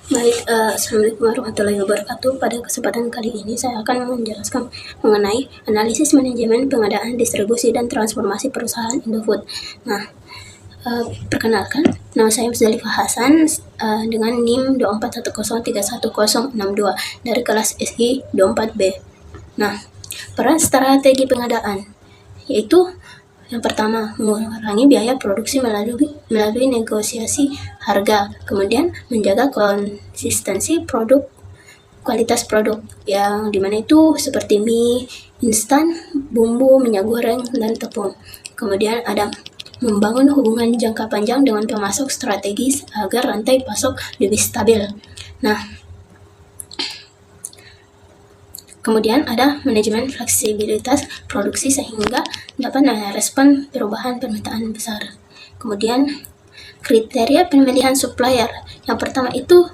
Assalamualaikum warahmatullahi wabarakatuh. Pada kesempatan kali ini saya akan menjelaskan mengenai analisis manajemen pengadaan, distribusi, dan transformasi perusahaan Indofood. Nah, perkenalkan, nama saya Musdalifah Hasan dengan NIM 24103162 dari kelas SI 24B. Nah, peran strategi pengadaan yaitu yang pertama, mengurangi biaya produksi melalui negosiasi harga, kemudian menjaga konsistensi kualitas produk yang dimana itu seperti mie instan, bumbu, minyak goreng, dan tepung. Kemudian ada membangun hubungan jangka panjang dengan pemasok strategis agar rantai pasok lebih stabil. Nah, kemudian ada manajemen fleksibilitas produksi sehingga dapat merespon perubahan permintaan besar. Kemudian kriteria pemilihan supplier. Yang pertama itu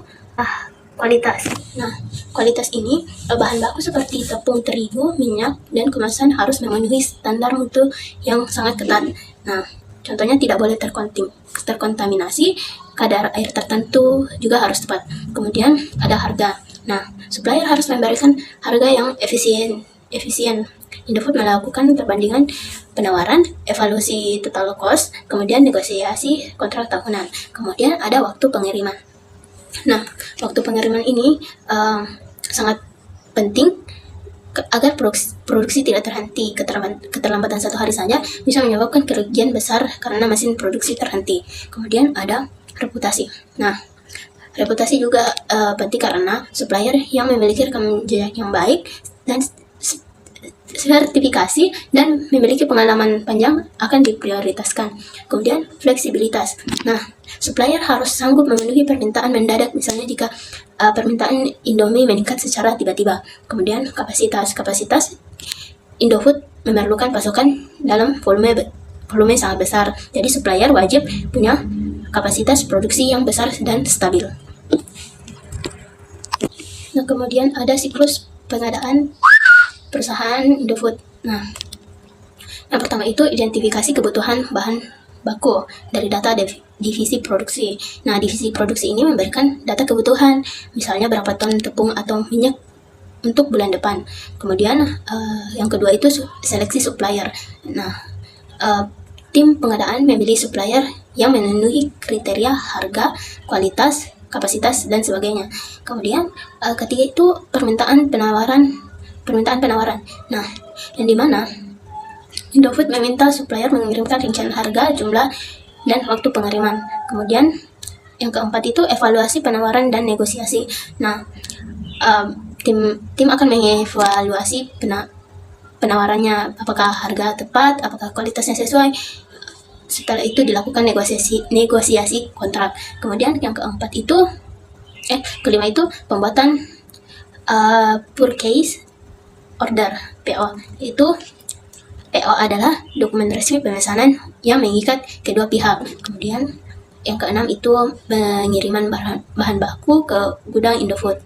kualitas. Nah, kualitas ini bahan baku seperti tepung terigu, minyak, dan kemasan harus memenuhi standar mutu yang sangat ketat. Nah, contohnya tidak boleh terkontaminasi, kadar air tertentu juga harus tepat. Kemudian ada harga. Nah, supplier harus memberikan harga yang efisien. Indofood melakukan perbandingan penawaran, evaluasi total cost, kemudian negosiasi kontrak tahunan. Kemudian ada waktu pengiriman. Nah, waktu pengiriman ini sangat penting agar produksi tidak terhenti. Keterlambatan 1 hari saja bisa menyebabkan kerugian besar karena mesin produksi terhenti. Kemudian ada reputasi. Nah, reputasi juga penting karena supplier yang memiliki rekam jejak yang baik dan sertifikasi dan memiliki pengalaman panjang akan diprioritaskan. Kemudian fleksibilitas. Nah, supplier harus sanggup memenuhi permintaan mendadak, misalnya jika permintaan Indomie meningkat secara tiba-tiba. Kemudian kapasitas Indofood memerlukan pasokan dalam volume sangat besar. Jadi supplier wajib punya kapasitas produksi yang besar dan stabil. Nah, kemudian ada siklus pengadaan perusahaan Indofood. Nah, yang pertama itu identifikasi kebutuhan bahan baku dari data divisi produksi. Nah, divisi produksi ini memberikan data kebutuhan, misalnya berapa ton tepung atau minyak untuk bulan depan. Kemudian yang kedua itu seleksi supplier. Nah, tim pengadaan memilih supplier yang memenuhi kriteria harga, kualitas, kapasitas, dan sebagainya. Kemudian ketiga itu permintaan penawaran. Nah, yang dimana Indofood meminta supplier mengirimkan rincian harga, jumlah, dan waktu pengiriman. Kemudian yang keempat itu evaluasi penawaran dan negosiasi. Nah, tim akan mengevaluasi penawarannya, apakah harga tepat, apakah kualitasnya sesuai. Setelah itu dilakukan negosiasi kontrak. Kemudian yang kelima itu pembuatan purchase order PO. Itu PO adalah dokumen resmi pemesanan yang mengikat kedua pihak. Kemudian yang keenam itu pengiriman bahan baku ke gudang Indofood.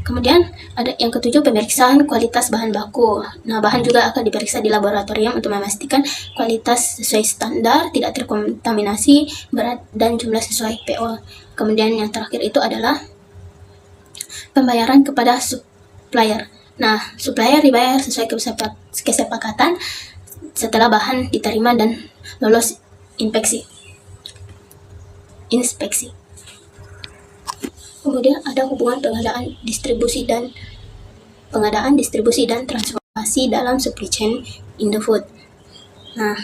Kemudian ada yang ketujuh, pemeriksaan kualitas bahan baku. Nah, bahan juga akan diperiksa di laboratorium untuk memastikan kualitas sesuai standar, tidak terkontaminasi, berat, dan jumlah sesuai PO. Kemudian yang terakhir itu adalah pembayaran kepada supplier. Nah, supplier dibayar sesuai kesepakatan setelah bahan diterima dan lolos inspeksi. Kemudian ada hubungan pengadaan, distribusi, dan transformasi dalam supply chain Indofood. Nah,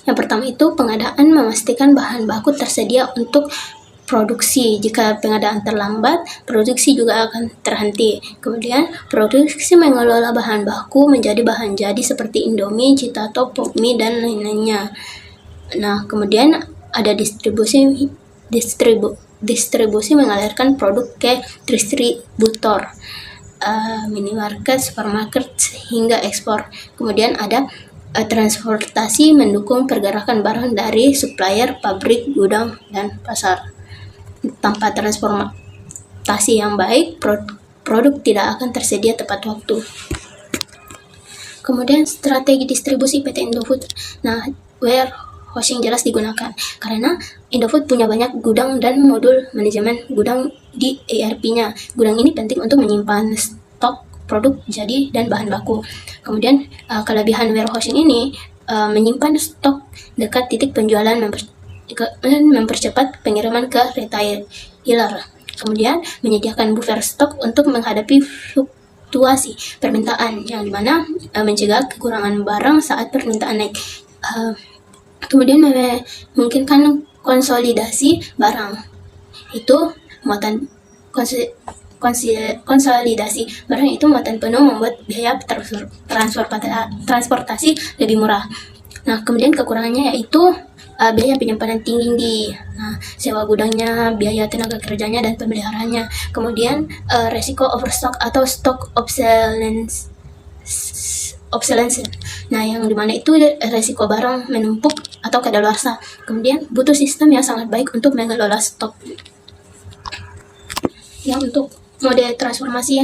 yang pertama itu pengadaan memastikan bahan baku tersedia untuk produksi. Jika pengadaan terlambat, produksi juga akan terhenti. Kemudian produksi mengelola bahan baku menjadi bahan jadi seperti Indomie, Citato, Popmie, dan lain-lainnya. Nah, kemudian ada distribusi mengalirkan produk ke distributor, minimarket, supermarket, hingga ekspor. Kemudian ada transportasi mendukung pergerakan barang dari supplier, pabrik, gudang, dan pasar. Tanpa transportasi yang baik, produk tidak akan tersedia tepat waktu. Kemudian strategi distribusi PT Indofood. Nah, warehousing jelas digunakan, karena Indofood punya banyak gudang dan modul manajemen gudang di ERP-nya. Gudang ini penting untuk menyimpan stok produk jadi dan bahan baku. Kemudian kelebihan warehousing ini menyimpan stok dekat titik penjualan, mempercepat pengiriman ke retailer. Kemudian menyediakan buffer stok untuk menghadapi fluktuasi permintaan, yang dimana mencegah kekurangan barang saat permintaan naik. Kemudian memungkinkan konsolidasi barang. Itu muatan konsolidasi barang itu muatan penuh membuat biaya transportasi lebih murah. Nah, kemudian kekurangannya yaitu biaya penyimpanan tinggi, sewa gudangnya, biaya tenaga kerjanya dan pemeliharaannya. Kemudian resiko overstock atau stock obsolescence. Nah, yang dimana itu resiko barang menumpuk atau kadaluarsa. Kemudian butuh sistem yang sangat baik untuk mengelola stok. Yang untuk mode transportasi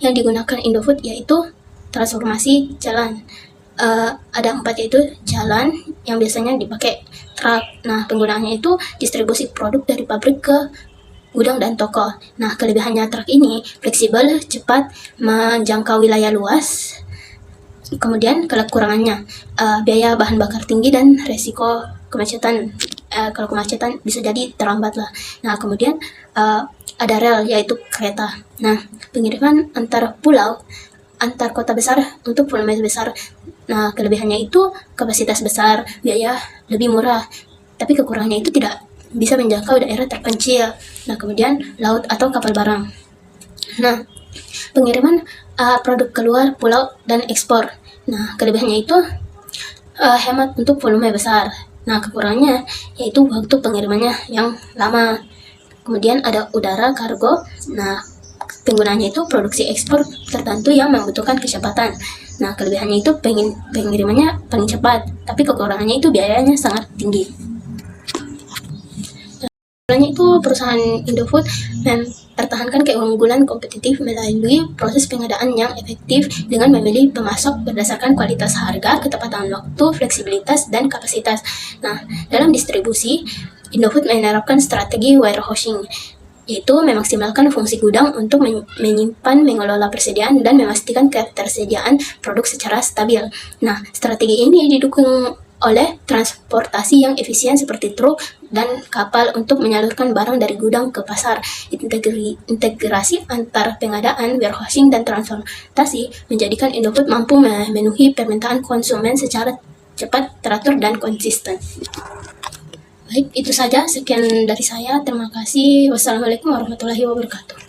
yang digunakan Indofood yaitu transformasi jalan. Ada 4, yaitu jalan yang biasanya dipakai truk. Nah, penggunaannya itu distribusi produk dari pabrik ke gudang dan toko. Nah, kelebihannya truk ini fleksibel, cepat, menjangkau wilayah luas. Kemudian kekurangannya biaya bahan bakar tinggi dan resiko kemacetan. Kalau kemacetan bisa jadi terlambat lah. Nah, kemudian ada rel yaitu kereta. Nah, pengiriman antar pulau, antar kota besar untuk volume besar. Nah, kelebihannya itu kapasitas besar, biaya lebih murah, tapi kekurangannya itu tidak bisa menjangkau daerah terpencil. Nah, kemudian laut atau kapal barang. Nah, pengiriman produk keluar pulau dan ekspor. Nah, kelebihannya itu hemat untuk volume besar. Nah, kekurangannya yaitu waktu pengirimannya yang lama. Kemudian ada udara kargo. Nah, penggunaannya itu produksi ekspor tertentu yang membutuhkan kecepatan. Nah, kelebihannya itu pengirimannya paling cepat, tapi kekurangannya itu biayanya sangat tinggi. Keunggulannya itu perusahaan Indofood mempertahankan keunggulan kompetitif melalui proses pengadaan yang efektif dengan memilih pemasok berdasarkan kualitas harga, ketepatan waktu, fleksibilitas, dan kapasitas. Nah, dalam distribusi, Indofood menerapkan strategi warehousing, yaitu memaksimalkan fungsi gudang untuk menyimpan, mengelola persediaan, dan memastikan ketersediaan produk secara stabil. Nah, strategi ini didukung oleh transportasi yang efisien seperti truk dan kapal untuk menyalurkan barang dari gudang ke pasar. Integrasi antar pengadaan, warehousing, dan transportasi menjadikan Indofood mampu memenuhi permintaan konsumen secara cepat, teratur, dan konsisten. Baik, itu saja. Sekian dari saya. Terima kasih. Wassalamualaikum warahmatullahi wabarakatuh.